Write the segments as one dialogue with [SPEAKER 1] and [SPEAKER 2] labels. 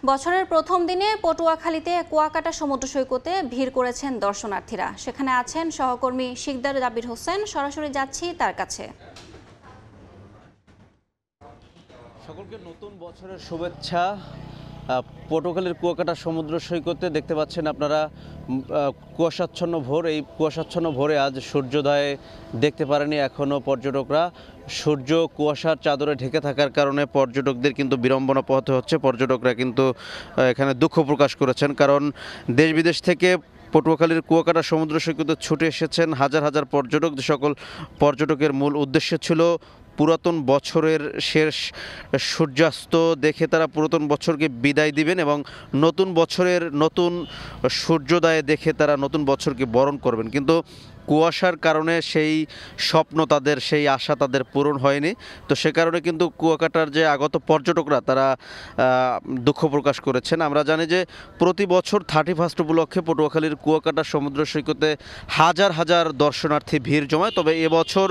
[SPEAKER 1] বছরের প্রথম দিনে পটুয়াখালীতে কুয়াকাটা সমুদ্র সৈকতে ভিড় করেছেন দর্শনার্থীরা। সেখানে আছেন সহকর্মী শিকদার জাবির হোসেন। সরাসরি যাচ্ছি তার কাছে।
[SPEAKER 2] সকলকে নতুন বছরের শুভেচ্ছা। পটুয়াখালীর কুয়াকাটা সমুদ্র সৈকতে দেখতে পাচ্ছেন আপনারা কুয়াশাচ্ছন্ন ভোর। এই কুয়াশাচ্ছন্ন ভোরে আজ সূর্যোদয় দেখতে পারেনি এখনও পর্যটকরা। সূর্য কুয়াশার চাদরে ঢেকে থাকার কারণে পর্যটকদের কিন্তু বিড়ম্বনা পোহাতে হচ্ছে। পর্যটকরা কিন্তু এখানে দুঃখ প্রকাশ করেছেন, কারণ দেশ বিদেশ থেকে পটুয়াখালীর কুয়াকাটা সমুদ্র সৈকতে ছুটে এসেছেন হাজার হাজার পর্যটক। যে সকল পর্যটকের মূল উদ্দেশ্য ছিল পুরাতন বছরের শেষ সূর্যাস্ত দেখে তারা পুরাতন বছরকে বিদায় দিবেন এবং নতুন বছরের নতুন সূর্যোদয় দেখে তারা নতুন বছরকে বরণ করবেন। কিন্তু কুয়াশার কারণে সেই স্বপ্ন তাদের, সেই আশা তাদের পূরণ হয়নি। তো সে কারণে কিন্তু কুয়াকাটার যে আগত পর্যটকরা তারা দুঃখ প্রকাশ করেছেন। আমরা জানি যে প্রতি বছর 31 উপলক্ষে পটুয়াখালীর কুয়াকাটা সমুদ্র সৈকতে হাজার হাজার দর্শনার্থী ভিড় জমায়। তবে এবছর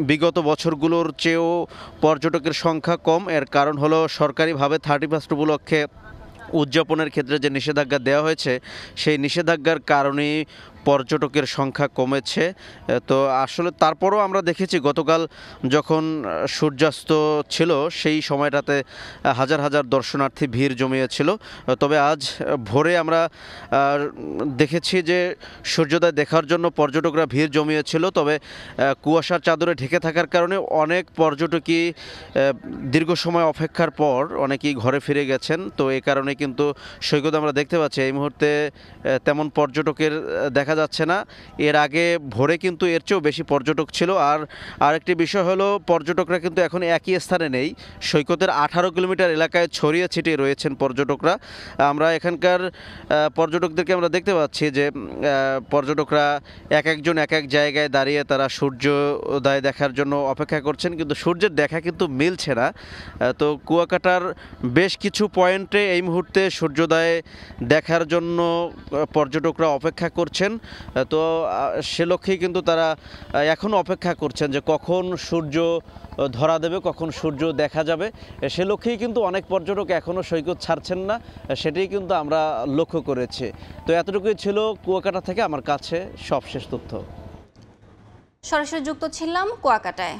[SPEAKER 2] বিগত বছরগুলোর চেয়েও পর্যটকের সংখ্যা কম। এর কারণ হলো সরকারিভাবে 31 উপলক্ষে উদযাপনের ক্ষেত্রে যে নিষেধাজ্ঞা দেওয়া হয়েছে, সেই নিষেধাজ্ঞার কারণেই পর্যটকের সংখ্যা কমেছে। তো আসলে তারপরও আমরা দেখেছি গতকাল যখন সূর্যাস্ত ছিল সেই সময়টাতে হাজার হাজার দর্শনার্থী ভিড় জমিয়েছিল। তবে আজ ভোরে আমরা দেখেছি যে সূর্যোদয় দেখার জন্য পর্যটকরা ভিড় জমিয়েছিল। তবে কুয়াশার চাদরে ঢেকে থাকার কারণে অনেক পর্যটকই দীর্ঘ সময় অপেক্ষার পর অনেকেই ঘরে ফিরে গেছেন। তো এই কারণে কিন্তু সৈকত আমরা দেখতে পাচ্ছি এই মুহূর্তে তেমন পর্যটকের দেখা যাচ্ছে না। এর আগে ভোরে কিন্তু এর চেয়েও বেশি পর্যটক ছিল। আর আরেকটি বিষয় হলো পর্যটকরা কিন্তু এখন একই স্থানে নেই। সৈকতের 18 কিলোমিটার এলাকায় ছড়িয়ে ছিটিয়ে রয়েছেন পর্যটকরা। আমরা এখানকার পর্যটকদেরকে আমরা দেখতে পাচ্ছি যে পর্যটকরা একজন এক এক জায়গায় দাঁড়িয়ে তারা সূর্যোদয় দেখার জন্য অপেক্ষা করছেন, কিন্তু সূর্যের দেখা কিন্তু মিলছে না। তো কুয়াকাটার বেশ কিছু পয়েন্টে এই মুহূর্তে সূর্যোদয় দেখার জন্য পর্যটকরা অপেক্ষা করছেন। তো সে লক্ষ্যেই কিন্তু তারা এখনও অপেক্ষা করছেন যে কখন সূর্য ধরা দেবে, কখন সূর্য দেখা যাবে। সে লক্ষ্যেই কিন্তু অনেক পর্যটক এখনও সৈকত ছাড়ছেন না, সেটাই কিন্তু আমরা লক্ষ্য করেছি। তো এতটুকুই ছিল কুয়াকাটা থেকে আমার কাছে সবশেষ তথ্য।
[SPEAKER 1] সরাসরি যুক্ত ছিলাম কুয়াকাটায়।